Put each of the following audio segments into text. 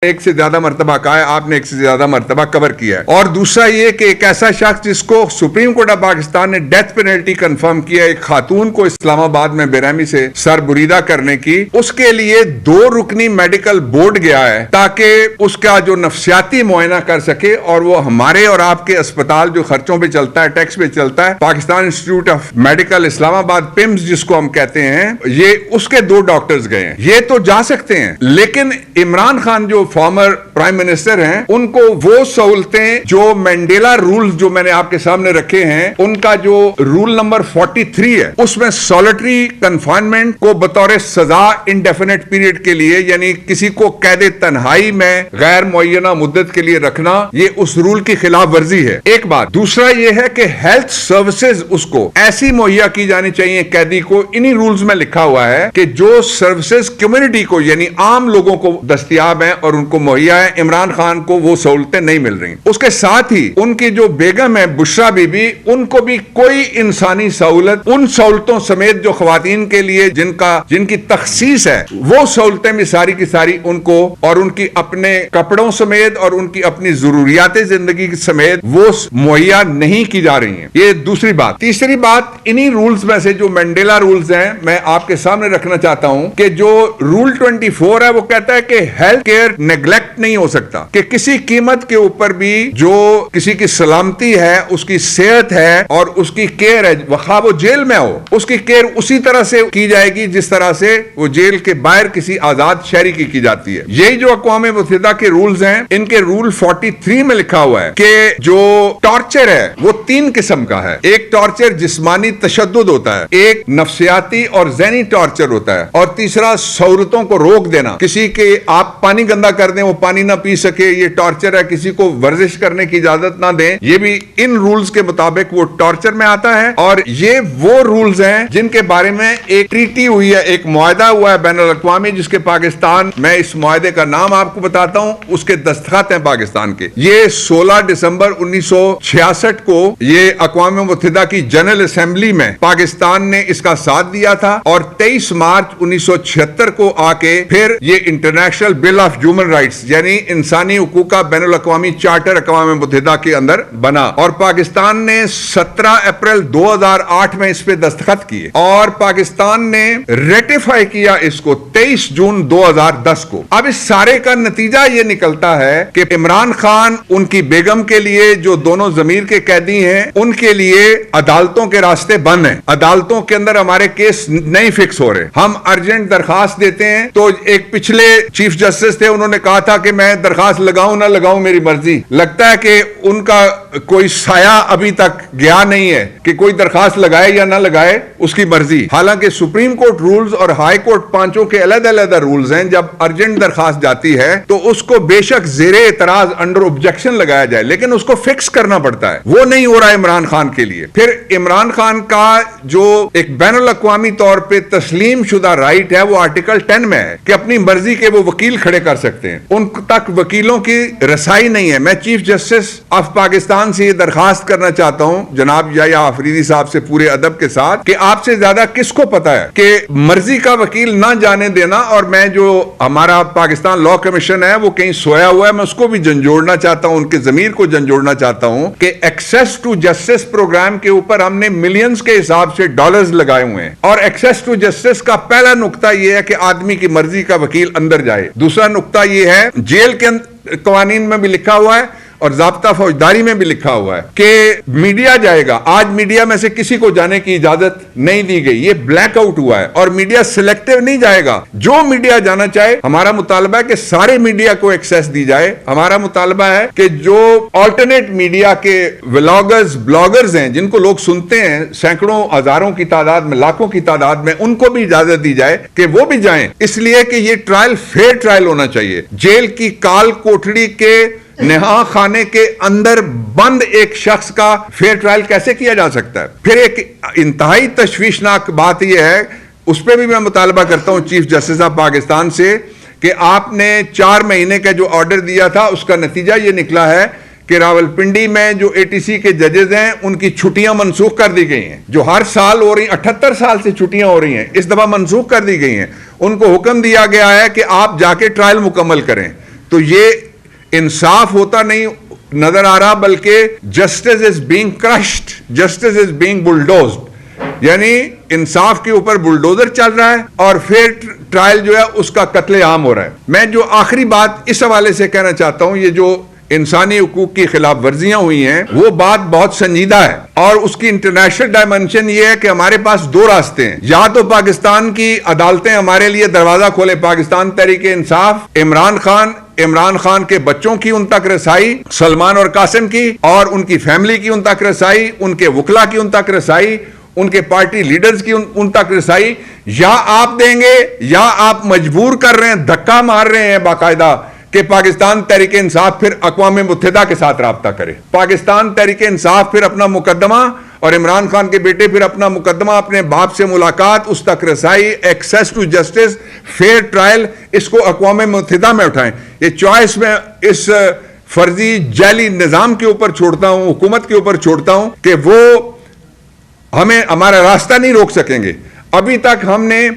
ایک سے زیادہ مرتبہ کہا ہے، آپ نے ایک سے زیادہ مرتبہ کور کیا ہے. اور دوسرا یہ کہ ایک ایسا شخص جس کو سپریم کورٹ آف پاکستان نے ڈیتھ پینلٹی کنفرم کیا، ایک خاتون کو اسلام آباد میں بے رحمی سے سر بریدہ کرنے کی، اس کے لیے 2 رکنی میڈیکل بورڈ گیا ہے تاکہ اس کا جو نفسیاتی معائنہ کر سکے اور وہ ہمارے اور آپ کے اسپتال جو خرچوں پہ چلتا ہے، ٹیکس پہ چلتا ہے، پاکستان انسٹیٹیوٹ آف میڈیکل اسلام آباد پمز جس کو ہم کہتے ہیں، یہ اس کے 2 ڈاکٹرز گئے ہیں. یہ تو جا سکتے ہیں، لیکن عمران خان جو فارمر پرائم منسٹر ہیں، ان کو وہ سہولتیں جو مینڈیلا رولز جو میں نے آپ کے سامنے رکھے ہیں، ان کا جو رول نمبر 43 ہے، اس میں سولٹری کنفائنمنٹ کو بطور سزا انڈیفینٹ پیریڈ کے لیے، یعنی کسی کو قید تنہائی میں غیر معینہ مدت کے لیے رکھنا، یہ اس رول کی خلاف ورزی ہے. ایک بات. دوسرا یہ ہے کہ ہیلتھ سروسز اس کو ایسی مہیا کی جانی چاہیے قیدی کو. انہی رولز میں لکھا ہوا ہے کہ جو سروسز کمیونٹی کو یعنی عام لوگوں کو دستیاب ہیں اور ان کو مہیا ہے، عمران خان کو وہ سہولتیں نہیں مل رہی. اس کے ساتھ ہی ان کی جو بیگم ہے بشرا بی بی، ان کو بھی کوئی انسانی سہولت، ان سہولتوں سمیت جو خواتین کے لیے جن کی تخصیص ہے، وہ سہولتیں بھی ساری کی ساری ان کو اور ان کی اپنے کپڑوں سمیت اور ان کی اپنی ضروریات زندگی سمیت وہ مہیا نہیں کی جا رہی ہیں. یہ دوسری بات. تیسری بات، انہی رولز میں سے جو مینڈیلا رولز ہیں، میں آپ کے سامنے رکھنا چاہتا ہوں کہ جو رول 24 ہے وہ کہتا ہے کہ ہیلتھ کیئر نیگلیکٹ نہیں ہو سکتا، کہ کسی قیمت کے اوپر بھی جو کسی کی سلامتی ہے، اس کی صحت ہے اور اس کی کیئر ہے، خواہ وہ جیل میں ہو، اس کی کیئر اسی طرح سے کی جائے گی جس طرح سے وہ جیل کے باہر کسی آزاد شہری کی جاتی ہے. یہی جو اقوام متحدہ کے رولز ہیں، ان کے رول 43 میں لکھا ہوا ہے کہ جو ٹارچر ہے وہ 3 قسم کا ہے. ایک ٹارچر جسمانی تشدد ہوتا ہے، ایک نفسیاتی اور ذہنی ٹارچر ہوتا ہے، اور تیسرا سہولتوں کو روک دینا. کسی کے آپ پانی گندا کر دیں، وہ پانی نہ پی سکے، یہ ٹارچر ہے. کسی کو ورزش کرنے کی اجازت نہ دیں، یہ بھی ان رولز کے مطابق وہ ٹارچر میں آتا ہے. اور یہ وہ رولز ہیں جن کے بارے میں ایک ٹریٹی ہوئی ہے، ایک معاہدہ ہوا ہے بین الاقوامی، جس کے پاکستان، میں اس معاہدے کا نام آپ کو بتاتا ہوں، اس کے دستخط ہیں پاکستان کے. یہ 16 دسمبر 1966 کو یہ اقوام متحدہ کی جنرل اسمبلی میں پاکستان نے اس کا ساتھ دیا تھا، اور 23 مارچ 1976 کو آ کے پھر یہ international bill of human rights یعنی انسانی حقوق کا بین الاقوامی چارٹر اقوام متحدہ کے اندر بنا. اور پاکستان نے 17 اپریل 2008 میں اس پہ دستخط کیے، اور پاکستان نے ریٹیفائی کیا اس کو 23 جون 2010 کو. اب اس سارے کا نتیجہ یہ نکلتا ہے کہ عمران خان، ان کی بیگم کے لیے جو دونوں ضمیر کے قیدی ہیں، ان کے لیے عدالتوں کے راستے بند ہیں. عدالتوں کے اندر ہمارے کیس نہیں فکس ہو رہے. ہم ارجنٹ درخواست دیتے ہیں تو ایک پچھلے چیف جسٹس تھے، انہوں نے کہا تھا کہ میں درخواست لگاؤں نہ لگاؤں میری مرضی. لگتا ہے کہ ان کا کوئی سایہ ابھی تک گیا نہیں ہے کہ کوئی درخواست لگائے یا نہ لگائے، اس کی مرضی. حالانکہ سپریم کورٹ رولز اور ہائی کورٹ پانچوں کے علیحدہ علیحدہ رولز ہیں. جب ارجنٹ درخواست جاتی ہے تو اس کو بے شک زیر اعتراض انڈر آبجیکشن لگایا جائے، لیکن اس کو فکس کرنا پڑتا ہے. وہ نہیں ہو رہا عمران خان کے لیے. پھر عمران خان کا جو ایک بین الاقوامی طور پہ تسلیم شدہ رائٹ ہے، وہ آرٹیکل 10 میں ہے کہ اپنی مرضی کے وہ وکیل کھڑے کر سکتے ہیں. ان تک وکیلوں کی رسائی نہیں ہے. میں چیف جسٹس آف پاکستان سے یہ درخواست کرنا چاہتا ہوں جناب یحییٰ آفریدی صاحب سے پورے ادب کے ساتھ کہ آپ سے زیادہ کس کو پتا ہے کہ مرضی کا وکیل نہ جانے دینا. اور میں جو ہمارا پاکستان لا کمیشن ہے وہ کہیں سویا ہوا ہے، میں اس کو بھی جھنجھوڑنا چاہتا ہوں، ان کے ضمیر کو جھنجھوڑنا چاہتا ہوں کہ ایکسیس ٹو جسٹس پروگرام کے اوپر ہم نے ملینز کے حساب سے ڈالرز لگائے ہوئے ہیں. اور ایکسیس ٹو جسٹس کا پہلا نقطہ یہ ہے کہ آدمی کی مرضی کا وکیل اندر جائے. دوسرا نقطہ یہ ہے، جیل کے قوانین میں بھی لکھا ہوا ہے اور ضابطہ فوجداری میں بھی لکھا ہوا ہے کہ میڈیا جائے گا. آج میڈیا میں سے کسی کو جانے کی اجازت نہیں دی گئی. یہ بلیک آؤٹ ہوا ہے اور میڈیا سلیکٹیو نہیں جائے گا. جو میڈیا جانا چاہے، ہمارا مطالبہ ہے کہ سارے میڈیا کو ایکسیس دی جائے. ہمارا مطالبہ ہے کہ جو آلٹرنیٹ میڈیا کے ولاگرز، بلاگرز ہیں، جن کو لوگ سنتے ہیں سینکڑوں ہزاروں کی تعداد میں، لاکھوں کی تعداد میں، ان کو بھی اجازت دی جائے کہ وہ بھی جائیں. اس لیے کہ یہ ٹرائل فیئر ٹرائل ہونا چاہیے. جیل کی کال کوٹڑی کے نہا خانے کے اندر بند ایک شخص کا فیئر ٹرائل کیسے کیا جا سکتا ہے؟ پھر ایک انتہائی تشویشناک بات یہ ہے، اس پہ بھی میں مطالبہ کرتا ہوں چیف جسٹس آف پاکستان سے کہ آپ نے 4 مہینے کا جو آرڈر دیا تھا، اس کا نتیجہ یہ نکلا ہے کہ راولپنڈی میں جو ATC کے ججز ہیں، ان کی چھٹیاں منسوخ کر دی گئی ہیں، جو ہر سال ہو رہی ہیں. 78 سال سے چھٹیاں ہو رہی ہیں، اس دفعہ منسوخ کر دی گئی ہیں. ان کو حکم دیا گیا ہے کہ آپ جا کے ٹرائل مکمل کریں. تو یہ انصاف ہوتا نہیں نظر آ رہا، بلکہ justice is being crushed, justice is being bulldozed, یعنی انصاف کے اوپر بلڈوزر چل رہا ہے اور پھر ٹرائل جو ہے اس کا قتل عام ہو رہا ہے. میں جو آخری بات اس حوالے سے کہنا چاہتا ہوں، یہ جو انسانی حقوق کی خلاف ورزیاں ہوئی ہیں وہ بات بہت سنجیدہ ہے، اور اس کی انٹرنیشنل ڈائمنشن یہ ہے کہ ہمارے پاس دو راستے ہیں. یا تو پاکستان کی عدالتیں ہمارے لیے دروازہ کھولے، پاکستان تحریک انصاف، عمران خان کے بچوں کی ان تک رسائی، سلمان اور قاسم کی، اور ان کی فیملی کی ان تک رسائی، ان کے وکلا کی ان تک رسائی، ان کے پارٹی لیڈرز کی ان تک رسائی. یا آپ دیں گے یا آپ مجبور کر رہے ہیں، دھکا مار رہے ہیں باقاعدہ کہ پاکستان تحریک انصاف پھر اقوام متحدہ کے ساتھ رابطہ کرے. پاکستان تحریک انصاف پھر اپنا مقدمہ، اور عمران خان کے بیٹے پھر اپنا مقدمہ، اپنے باپ سے ملاقات، اس تک رسائی، access to justice, fair trial, اس کو اقوام متحدہ میں اٹھائیں. یہ چوائس میں اس فرضی جعلی نظام کے اوپر چھوڑتا ہوں، حکومت کے اوپر چھوڑتا ہوں کہ وہ ہمارا راستہ نہیں روک سکیں گے. ابھی تک ہم نے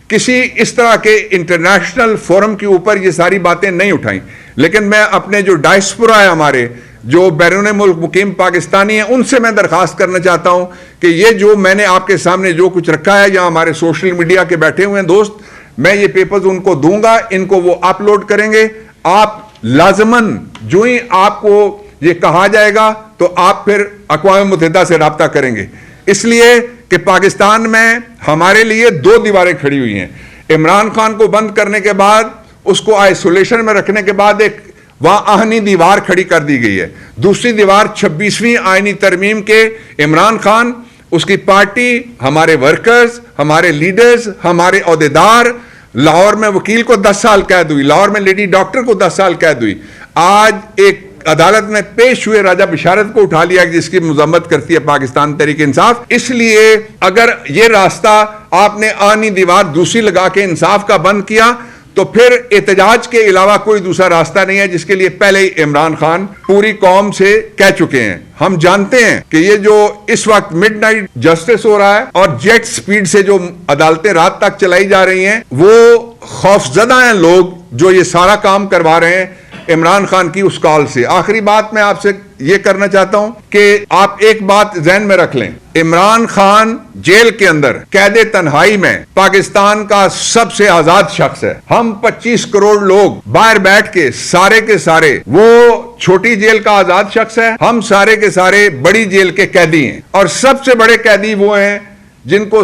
کسی اس طرح کے انٹرنیشنل فورم کے اوپر یہ ساری باتیں نہیں اٹھائیں، لیکن میں اپنے جو ڈائسپورا ہے، ہمارے جو بیرون ملک مقیم پاکستانی ہیں، ان سے میں درخواست کرنا چاہتا ہوں کہ یہ جو میں نے آپ کے سامنے جو کچھ رکھا ہے، یا ہمارے سوشل میڈیا کے بیٹھے ہوئے ہیں دوست، میں یہ پیپرز ان کو دوں گا، ان کو وہ اپلوڈ کریں گے. آپ لازماً جو ہی آپ کو یہ کہا جائے گا تو آپ پھر اقوام متحدہ سے رابطہ کریں گے، اس لیے کہ پاکستان میں ہمارے لیے دو دیواریں کھڑی ہوئی ہیں. عمران خان کو بند کرنے کے بعد، اس کو آئسولیشن میں رکھنے کے بعد ایک وہاں آہنی دیوار کھڑی کر دی گئی ہے. دوسری دیوار 26ویں آئینی ترمیم کے عمران خان، اس کی پارٹی، ہمارے ورکرز، ہمارے لیڈرز، ہمارے عہدیدار. لاہور میں وکیل کو 10 سال قید ہوئی، لاہور میں لیڈی ڈاکٹر کو 10 سال قید ہوئی. آج ایک عدالت میں پیش ہوئے راجہ بشارت کو اٹھا لیا جس کی مذمت کرتی ہے پاکستان تحریک انصاف. اس لیے اگر یہ راستہ آپ نے آہنی دیوار دوسری لگا کے انصاف کا بند کیا تو پھر احتجاج کے علاوہ کوئی دوسرا راستہ نہیں ہے، جس کے لیے پہلے ہی عمران خان پوری قوم سے کہہ چکے ہیں. ہم جانتے ہیں کہ یہ جو اس وقت مڈ نائٹ جسٹس ہو رہا ہے اور جیٹ سپیڈ سے جو عدالتیں رات تک چلائی جا رہی ہیں، وہ خوفزدہ ہیں لوگ جو یہ سارا کام کروا رہے ہیں عمران خان کی اس کال سے. آخری بات میں آپ سے یہ کرنا چاہتا ہوں کہ آپ ایک بات ذہن میں رکھ لیں، عمران خان جیل کے اندر قید تنہائی میں پاکستان کا سب سے آزاد شخص ہے. ہم 25 کروڑ لوگ باہر بیٹھ کے سارے وہ چھوٹی جیل کا آزاد شخص ہے، ہم سارے کے سارے بڑی جیل کے قیدی ہیں. اور سب سے بڑے قیدی وہ ہیں جن کو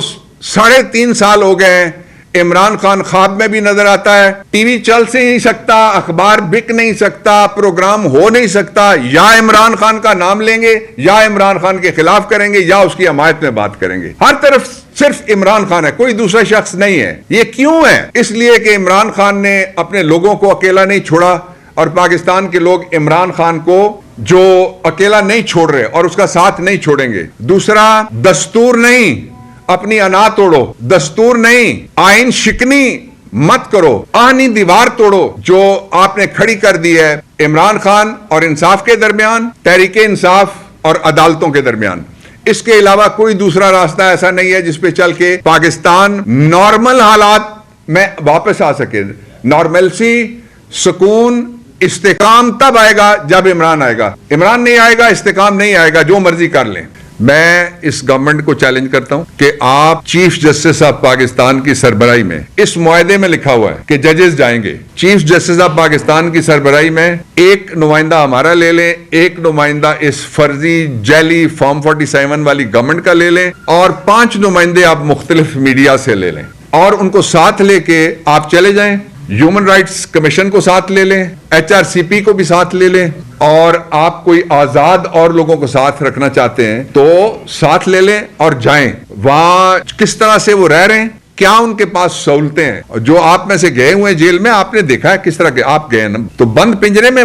3.5 سال ہو گئے ہیں. عمران خان خواب میں بھی نظر آتا ہے، ٹی وی چل سے نہیں سکتا، اخبار بک نہیں سکتا، پروگرام ہو نہیں سکتا. یا عمران خان کا نام لیں گے، یا عمران خان کے خلاف کریں گے، یا اس کی حمایت میں بات کریں گے. ہر طرف صرف عمران خان ہے، کوئی دوسرا شخص نہیں ہے. یہ کیوں ہے؟ اس لیے کہ عمران خان نے اپنے لوگوں کو اکیلا نہیں چھوڑا، اور پاکستان کے لوگ عمران خان کو جو اکیلا نہیں چھوڑ رہے اور اس کا ساتھ نہیں چھوڑیں گے. دوسرا، دستور نہیں، اپنی انا توڑو، دستور نہیں، آئین شکنی مت کرو، آہنی دیوار توڑو جو آپ نے کھڑی کر دی ہے عمران خان اور انصاف کے درمیان، تحریک انصاف اور عدالتوں کے درمیان. اس کے علاوہ کوئی دوسرا راستہ ایسا نہیں ہے جس پہ چل کے پاکستان نارمل حالات میں واپس آ سکے. نارملسی، سکون، استحکام تب آئے گا جب عمران آئے گا. عمران نہیں آئے گا، استحکام نہیں آئے گا، جو مرضی کر لیں. میں اس گورنمنٹ کو چیلنج کرتا ہوں کہ آپ چیف جسٹس آف پاکستان کی سربراہی میں، اس معاہدے میں لکھا ہوا ہے کہ ججز جائیں گے، چیف جسٹس آف پاکستان کی سربراہی میں ایک نمائندہ ہمارا لے لیں، ایک نمائندہ اس فرضی جعلی فارم 47 والی گورنمنٹ کا لے لیں، اور 5 نمائندے آپ مختلف میڈیا سے لے لیں، اور ان کو ساتھ لے کے آپ چلے جائیں. ہیومن رائٹس کمیشن کو ساتھ لے لیں، HRCP کو بھی ساتھ لے لیں، اور آپ کوئی آزاد اور لوگوں کو ساتھ رکھنا چاہتے ہیں تو ساتھ لے لیں اور جائیں. وہاں کس طرح سے وہ رہ رہے ہیں، کیا ان کے پاس سہولتیں ہیں. جو آپ میں سے گئے ہوئے جیل میں، آپ نے دیکھا ہے کس طرح کے آپ گئے نا، تو بند پنجرے میں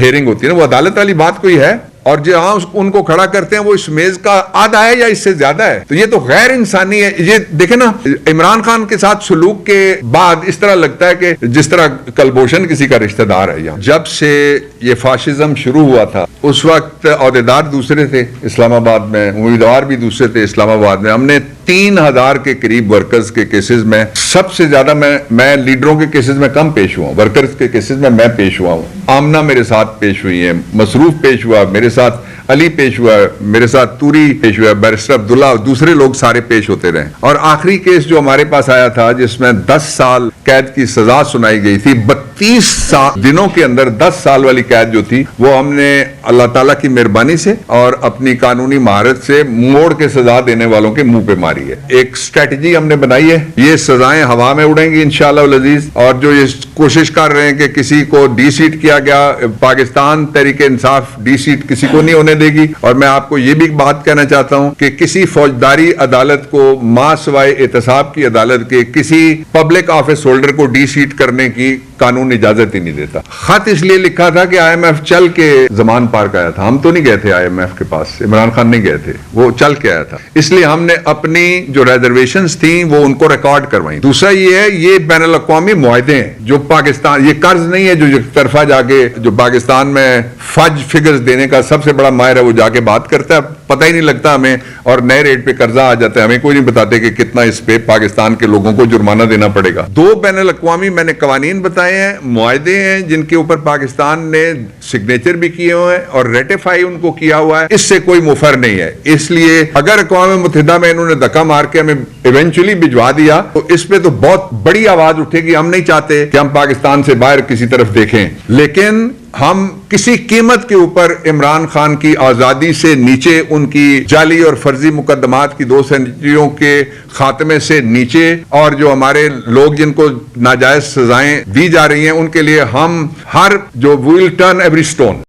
ہیئرنگ ہوتی ہے نا، وہ عدالت والی بات کوئی ہے. اور جہاں ان کو کھڑا کرتے ہیں وہ اس میز کا آدھا ہے یا اس سے زیادہ ہے، تو یہ تو غیر انسانی ہے. یہ دیکھیں نا، عمران خان کے ساتھ سلوک کے بعد اس طرح لگتا ہے کہ جس طرح کلبھوشن کسی کا رشتہ دار ہے. یہاں جب سے یہ فاشزم شروع ہوا تھا اس وقت عہدیدار دوسرے تھے اسلام آباد میں، امیدوار بھی دوسرے تھے اسلام آباد میں. ہم نے 3,000 کے قریب ورکرز کے کیسز میں سب سے زیادہ میں لیڈروں کے کیسز میں کم پیش ہوا ہوں، ورکرز کے کیسز میں پیش ہوا ہوں. آمنہ میرے ساتھ پیش ہوئی ہیں، مصروف پیش ہوا میرے ساتھ، علی پیش ہوا، میرے ساتھ توری پیش ہوا، بیرسٹر عبداللہ، دوسرے لوگ سارے پیش ہوتے رہے. اور آخری کیس جو ہمارے پاس آیا تھا جس میں 10 سال قید کی سزا سنائی گئی تھی، 32 دنوں کے اندر 10 سال والی قید جو تھی وہ ہم نے اللہ تعالیٰ کی مہربانی سے اور اپنی قانونی مہارت سے موڑ کے سزا دینے والوں کے منہ پہ ماری ہے. ایک سٹریٹجی ہم نے بنائی ہے، یہ سزائیں ہوا میں اڑیں گی انشاءاللہ العزیز. اور جو یہ کوشش کر رہے ہیں کہ کسی کو ڈی سیٹ کیا گیا، پاکستان تحریک انصاف ڈی سیٹ کسی کو نہیں ہونے دے گی. اور میں آپ کو یہ بھی بات کہنا چاہتا ہوں کہ کسی فوجداری عدالت کو ماں سوائے احتساب کی عدالت کے کسی پبلک آفس ہولڈر کو ڈی سیٹ کرنے کی قانون اجازت ہی نہیں دیتا. خط اس لیے لکھا تھا کہ آئی ایم ایف چل کے زمان پارک آیا تھا، ہم تو نہیں گئے تھے آئی ایم ایف کے پاس، عمران خان نہیں گئے تھے، وہ چل کے آیا تھا. اس لیے ہم نے اپنی جو ریزرویشنز تھیں وہ ان کو ریکارڈ کروائیں. دوسرا یہ ہے، یہ بین الاقوامی معاہدے ہیں جو پاکستان، یہ قرض نہیں ہے جو ایک طرفہ جا کے جو پاکستان میں فج فگرز دینے کا سب سے بڑا ماہر ہے وہ جا کے بات کرتا ہے، پتہ ہی نہیں لگتا ہمیں، اور نئے ریٹ پہ قرضہ آ جاتا ہے، ہمیں کوئی نہیں بتاتے کہ کتنا اس پہ پاکستان کے لوگوں کو جرمانہ دینا پڑے گا. 2 بین الاقوامی میں نے قوانین بتائے ہیں، معاہدے ہیں جن کے اوپر پاکستان نے سگنیچر بھی کیے ہوئے ہیں اور ریٹیفائی ان کو کیا ہوا ہے. اس سے کوئی مفر نہیں ہے. اس لیے اگر اقوام متحدہ میں انہوں نے دھکا مار کے ہمیں ایونچولی بھجوا دیا تو اس پہ تو بہت بڑی آواز اٹھے گی. ہم نہیں چاہتے کہ ہم پاکستان سے باہر کسی طرف دیکھیں، لیکن ہم کسی قیمت کے اوپر عمران خان کی آزادی سے نیچے، ان کی جعلی اور فرضی مقدمات کی 2 سینچریوں کے خاتمے سے نیچے، اور جو ہمارے لوگ جن کو ناجائز سزائیں دی جا رہی ہیں ان کے لیے ہم ہر جو ویل ٹرن ایوری سٹون